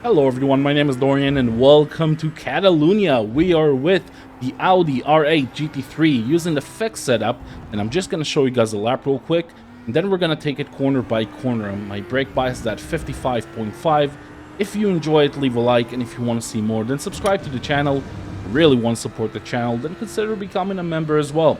Hello everyone, my name is Dorian and welcome to Catalunya. We are with the Audi R8 GT3 using the fixed setup, and I'm just going to show you guys a lap real quick, and then we're going to take it corner by corner. My brake bias is at 55.5. If you enjoy it, leave a like, and if you want to see more, then subscribe to the channel. If you really want to support the channel, then consider becoming a member as well.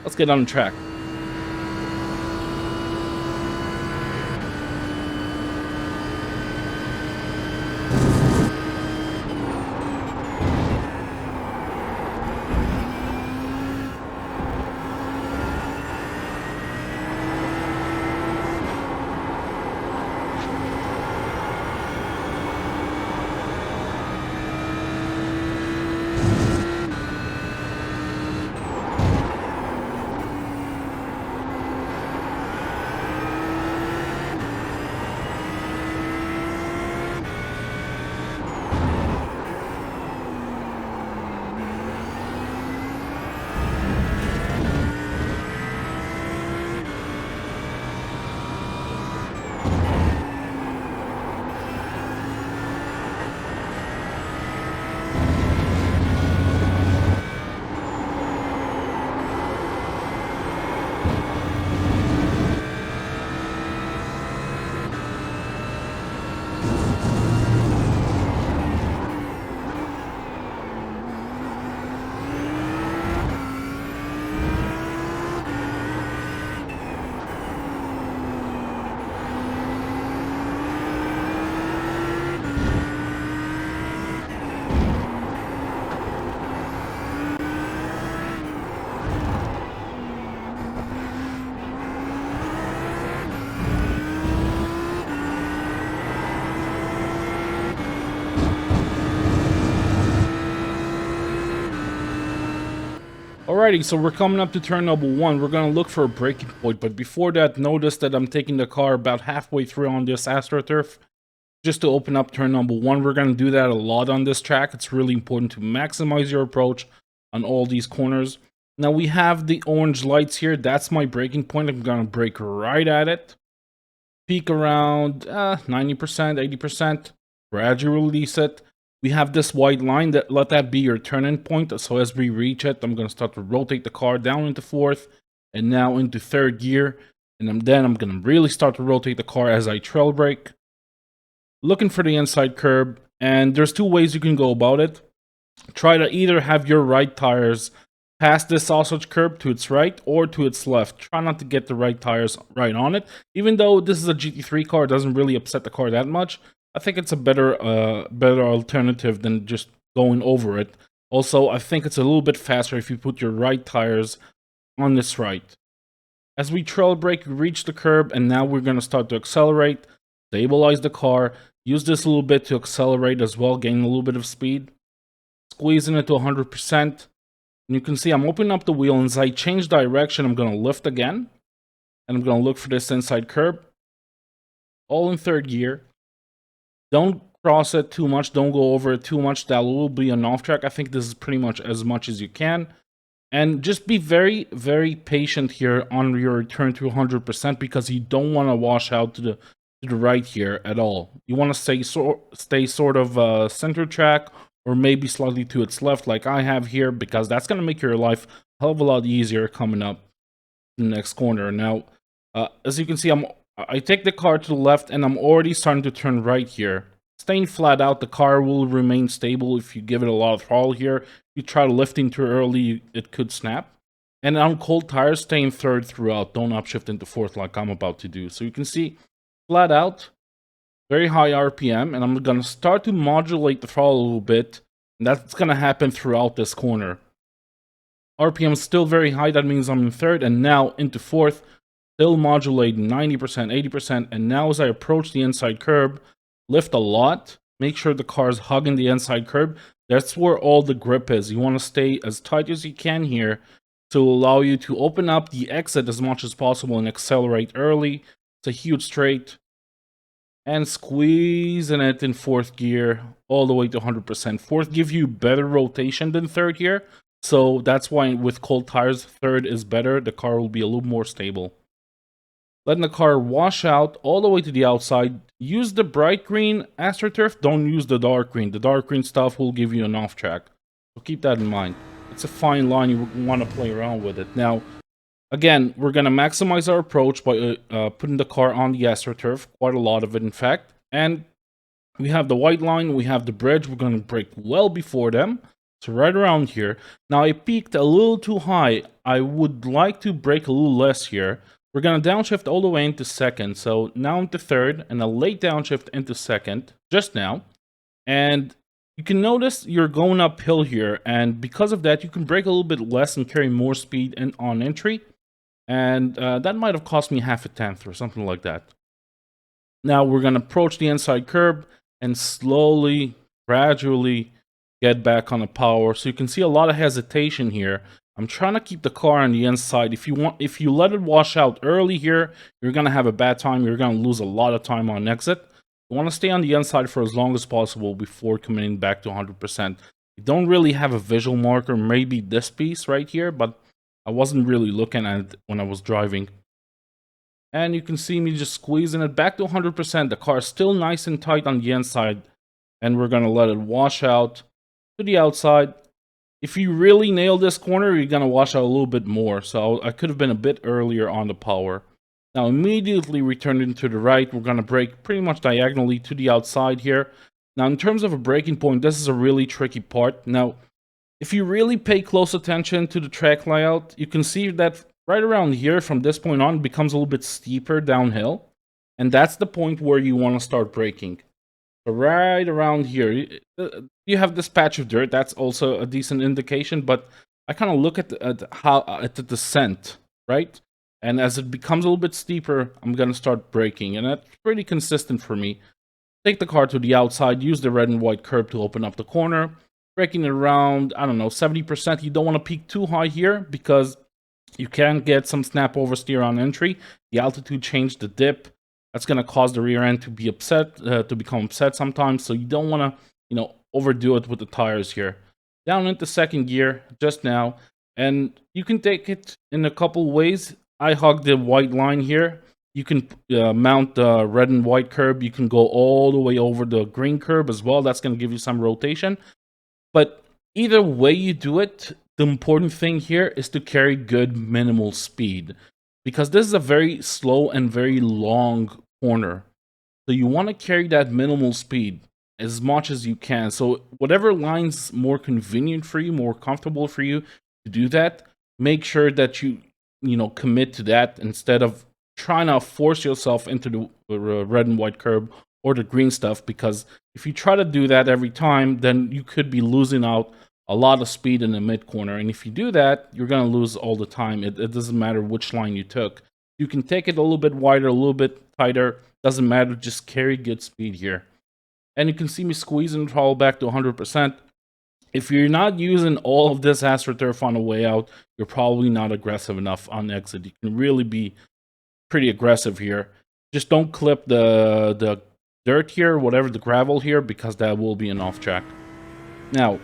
Let's get on track. Alrighty, so we're coming up to turn number 1. We're going to look for a braking point, but before that, notice that I'm taking the car about halfway through on this AstroTurf just to open up turn number 1. We're going to do that a lot on this track. It's really important to maximize your approach on all these corners. Now we have the orange lights here. That's my braking point. I'm going to brake right at it. Peak around 90%, 80%. Gradually release it. We have this white line, that let that be your turn-in point. So as we reach it, I'm going to start to rotate the car down into 4th and now into 3rd gear. And then I'm going to really start to rotate the car as I trail brake. Looking for the inside curb, and there's 2 ways you can go about it. Try to either have your right tires pass this sausage curb to its right or to its left. Try not to get the right tires right on it. Even though this is a GT3 car, it doesn't really upset the car that much. I think it's a better alternative than just going over it. Also, I think it's a little bit faster if you put your right tires on this right. As we trail brake, we reach the curb, and now we're going to start to accelerate, stabilize the car, use this a little bit to accelerate as well, gain a little bit of speed, squeezing it to 100%. And you can see I'm opening up the wheel, and as I change direction, I'm going to lift again, and I'm going to look for this inside curb, all in 3rd gear. Don't cross it too much. Don't go over it too much. That will be an off track. I think this is pretty much as you can. And just be very, very patient here on your return to 100% because you don't want to wash out to the right here at all. You want to stay sort of center track or maybe slightly to its left like I have here, because that's going to make your life a hell of a lot easier coming up the next corner. Now, as you can see, I take the car to the left and I'm already starting to turn right here. Staying flat out, the car will remain stable if you give it a lot of throttle here. If you try lifting too early, it could snap. And on cold tires, stay in 3rd throughout. Don't upshift into 4th like I'm about to do. So you can see, flat out, very high RPM, and I'm going to start to modulate the throttle a little bit. And that's going to happen throughout this corner. RPM is still very high, that means I'm in 3rd, and now into 4th. Still modulating 90%, 80%, and now as I approach the inside curb, lift a lot, make sure the car is hugging the inside curb. That's where all the grip is. You want to stay as tight as you can here to allow you to open up the exit as much as possible and accelerate early. It's a huge straight. And squeezing it in 4th gear all the way to 100%. 4th gives you better rotation than 3rd here. So that's why with cold tires, 3rd is better. The car will be a little more stable. letting the car wash out all the way to the outside. Use the bright green AstroTurf, don't use the dark green. The dark green stuff will give you an off track. So keep that in mind. It's a fine line, you want to play around with it. Now, again, we're going to maximize our approach by putting the car on the AstroTurf, quite a lot of it in fact. And we have the white line, we have the bridge, we're going to brake well before them. So right around here. Now I peaked a little too high. I would like to brake a little less here. We're going to downshift all the way into second. So now into third and a late downshift into second just now. And you can notice you're going uphill here. And because of that, you can brake a little bit less and carry more speed on entry. And that might have cost me half a tenth or something like that. Now we're going to approach the inside curb and slowly, gradually get back on the power. So you can see a lot of hesitation here. I'm trying to keep the car on the inside. If you let it wash out early here, you're going to have a bad time. You're going to lose a lot of time on exit. You want to stay on the inside for as long as possible before committing back to 100%. You don't really have a visual marker, maybe this piece right here, but I wasn't really looking at it when I was driving. And you can see me just squeezing it back to 100%. The car is still nice and tight on the inside. And we're going to let it wash out to the outside. If you really nail this corner, you're going to wash out a little bit more. So I could have been a bit earlier on the power. Now immediately returning to the right, we're going to brake pretty much diagonally to the outside here. Now in terms of a braking point, this is a really tricky part. Now, if you really pay close attention to the track layout, you can see that right around here, from this point on, it becomes a little bit steeper downhill. And that's the point where you want to start braking. So right around here, you have this patch of dirt. That's also a decent indication, but I kind of look at the descent, right? And as it becomes a little bit steeper, I'm going to start braking, and that's pretty consistent for me. Take the car to the outside, use the red and white curb to open up the corner, braking it around, I don't know, 70%. You don't want to peak too high here because you can get some snap oversteer on entry. The altitude change, the dip, that's going to cause the rear end to be upset, to become upset sometimes. So you don't want to, overdo it with the tires here. Down into second gear just now, and you can take it in a couple ways. I hug the white line here. You can mount the red and white curb. You can go all the way over the green curb as well. That's going to give you some rotation. But either way you do it, the important thing here is to carry good minimal speed, because this is a very slow and very long corner. So you want to carry that minimal speed as much as you can. So whatever line's more convenient for you, more comfortable for you to do that, make sure that you commit to that instead of trying to force yourself into the red and white curb or the green stuff, because if you try to do that every time, then you could be losing out a lot of speed in the mid corner. And if you do that, you're going to lose all the time. It doesn't matter which line you took. You can take it a little bit wider, a little bit tighter. Doesn't matter. Just carry good speed here. And you can see me squeezing the throttle back to 100%. If you're not using all of this AstroTurf on the way out, you're probably not aggressive enough on exit. You can really be pretty aggressive here. Just don't clip the dirt here, whatever, the gravel here, because that will be an off track. Now,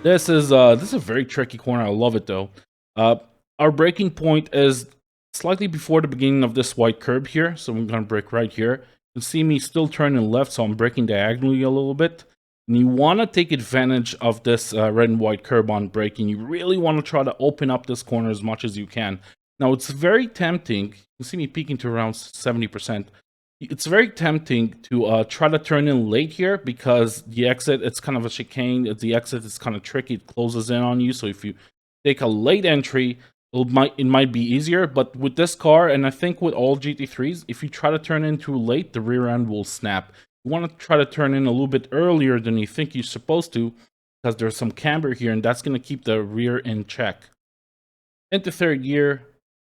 this is a very tricky corner. I love it though. Our braking point is slightly before the beginning of this white curb here, so I'm going to brake right here. You can see me still turning left, so I'm braking diagonally a little bit. And you want to take advantage of this red and white curb on braking. You really want to try to open up this corner as much as you can. Now, it's very tempting. You can see me peaking to around 70%. It's very tempting to try to turn in late here, because the exit, it's kind of a chicane. The exit is kind of tricky. It closes in on you. So if you take a late entry, it might be easier. But with this car, and I think with all GT3s, if you try to turn in too late, the rear end will snap. You want to try to turn in a little bit earlier than you think you're supposed to, because there's some camber here, and that's going to keep the rear in check. Into third gear,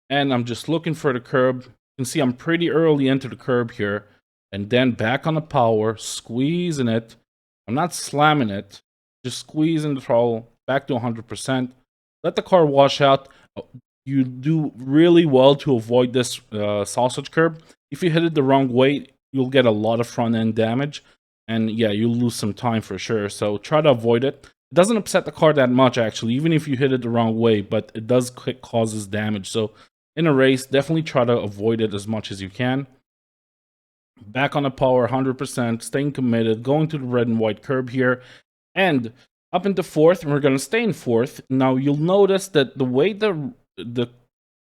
and I'm just looking for the curb. You can see I'm pretty early into the curb here, and then back on the power, squeezing it. I'm not slamming it, just squeezing the throttle back to 100%. Let the car wash out. You do really well to avoid this sausage curb. If you hit it the wrong way, you'll get a lot of front end damage, and yeah, you'll lose some time for sure. So try to avoid it. It doesn't upset the car that much actually, even if you hit it the wrong way, but it does causes damage. So in a race, definitely try to avoid it as much as you can. Back on the power, 100%, staying committed, going to the red and white curb here, and up into fourth, and we're going to stay in fourth. Now, you'll notice that the way the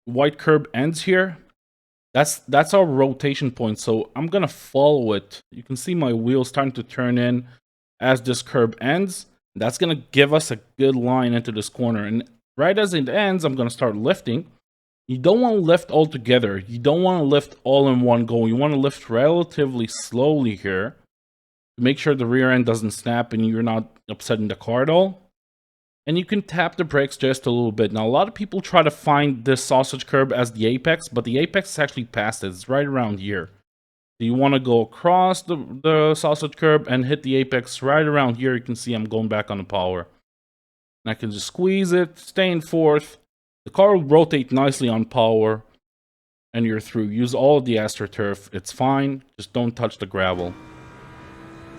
white curb ends here, that's our rotation point, so I'm going to follow it. You can see my wheels starting to turn in as this curb ends. That's going to give us a good line into this corner, and right as it ends, I'm going to start lifting. You don't want to lift all together. You don't want to lift all in one go. You want to lift relatively slowly here to make sure the rear end doesn't snap and you're not upsetting the car at all. And you can tap the brakes just a little bit. Now, a lot of people try to find this sausage curb as the apex, but the apex is actually past it. It's right around here. So you want to go across the sausage curb and hit the apex right around here. You can see I'm going back on the power. And I can just squeeze it, stay in fourth. The car will rotate nicely on power, and you're through. Use all of the AstroTurf. It's fine. Just don't touch the gravel.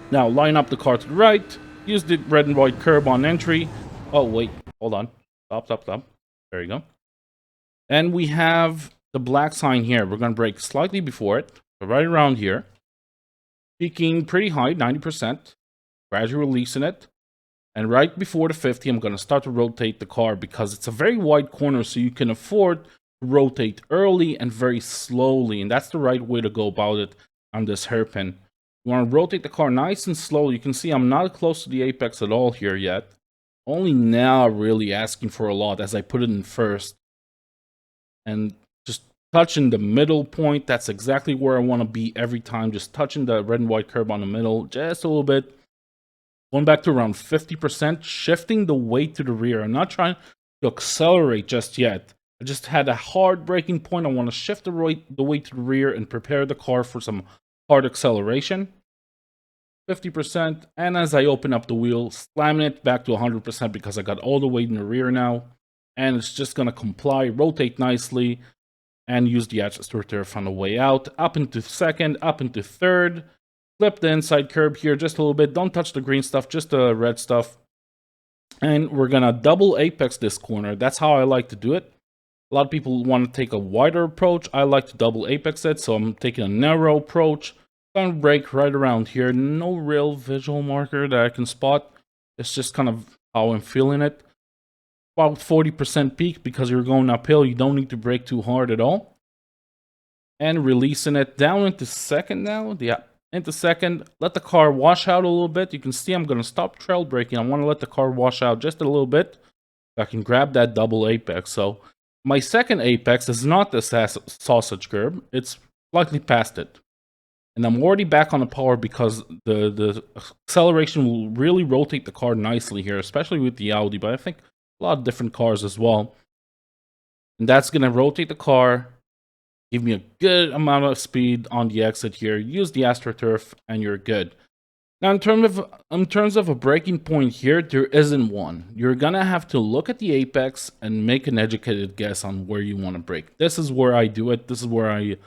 Now, line up the car to the right. Use the red and white curb on entry. Oh, wait. Hold on. Stop. There you go. And we have the black sign here. We're going to brake slightly before it. So right around here. Peaking pretty high, 90%. Gradually releasing it. And right before the 50, I'm going to start to rotate the car because it's a very wide corner, so you can afford to rotate early and very slowly. And that's the right way to go about it on this hairpin. You want to rotate the car nice and slow. You can see I'm not close to the apex at all here yet. Only now really asking for a lot as I put it in first. And just touching the middle point. That's exactly where I want to be every time. Just touching the red and white curb on the middle just a little bit. Going back to around 50%, shifting the weight to the rear. I'm not trying to accelerate just yet. I just had a hard braking point. I want to shift the weight to the rear and prepare the car for some hard acceleration. 50%, and as I open up the wheel, slamming it back to 100% because I got all the weight in the rear now. And it's just going to comply, rotate nicely, and use the AstroTurf on the way out. Up into second, up into third. Flip the inside curb here just a little bit. Don't touch the green stuff, just the red stuff. And we're going to double apex this corner. That's how I like to do it. A lot of people want to take a wider approach. I like to double apex it, so I'm taking a narrow approach. Going to brake right around here. No real visual marker that I can spot. It's just kind of how I'm feeling it. About 40% peak because you're going uphill. You don't need to brake too hard at all. And releasing it down into second now. Yeah. Into second, let the car wash out a little bit. You can see I'm going to stop trail braking. I want to let the car wash out just a little bit. I can grab that double apex. So my second apex is not the sausage curb. It's slightly past it. And I'm already back on the power because the acceleration will really rotate the car nicely here, especially with the Audi, but I think a lot of different cars as well. And that's going to rotate the car. Give me a good amount of speed on the exit here. Use the AstroTurf and you're good. Now, in terms of a braking point here, there isn't one. You're going to have to look at the apex and make an educated guess on where you want to brake. This is where I do it. This is where I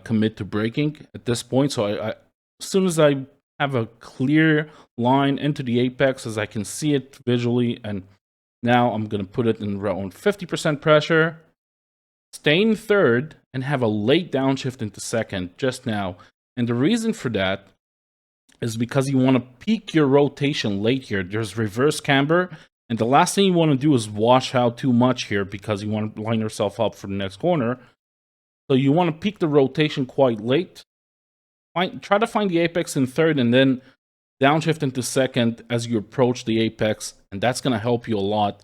commit to braking at this point. So as soon as I have a clear line into the apex, as I can see it visually, and now I'm going to put it in around 50% pressure. Stay in third and have a late downshift into second just now. And the reason for that is because you want to peak your rotation late here. There's reverse camber, and the last thing you want to do is wash out too much here because you want to line yourself up for the next corner. So you want to peak the rotation quite late. Try to find the apex in third and then downshift into second as you approach the apex, and that's going to help you a lot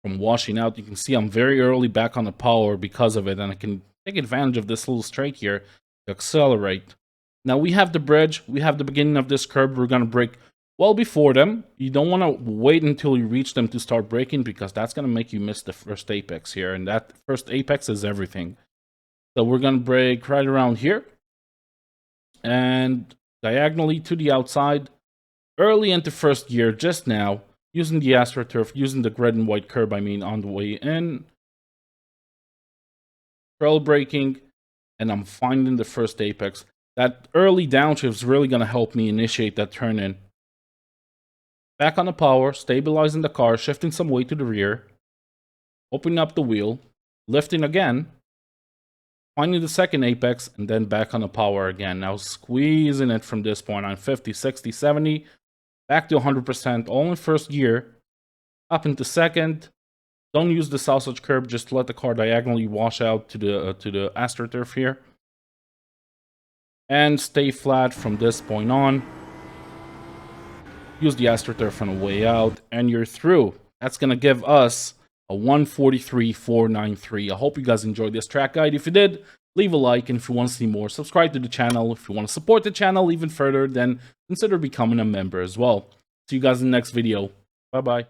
from washing out. You can see I'm very early back on the power because of it, and I can take advantage of this little straight here to accelerate. Now we have the bridge, we have the beginning of this curb. We're going to brake well before them. You don't want to wait until you reach them to start braking because that's going to make you miss the first apex here, and that first apex is everything. So we're going to brake right around here and diagonally to the outside, early into first gear just now, using the AstroTurf, using the red and white curb, on the way in. Trail braking, and I'm finding the first apex. That early downshift is really going to help me initiate that turn in. Back on the power, stabilizing the car, shifting some weight to the rear, opening up the wheel, lifting again, finding the second apex, and then back on the power again. Now squeezing it from this point on 50, 60, 70, back to 100%, all in first gear, up into second. Don't use the sausage curb, just let the car diagonally wash out to the AstroTurf here. And stay flat from this point on. Use the AstroTurf on the way out, and you're through. That's going to give us a 143.493. I hope you guys enjoyed this track guide. If you did, leave a like, and if you want to see more, subscribe to the channel. If you want to support the channel even further, then consider becoming a member as well. See you guys in the next video. Bye-bye.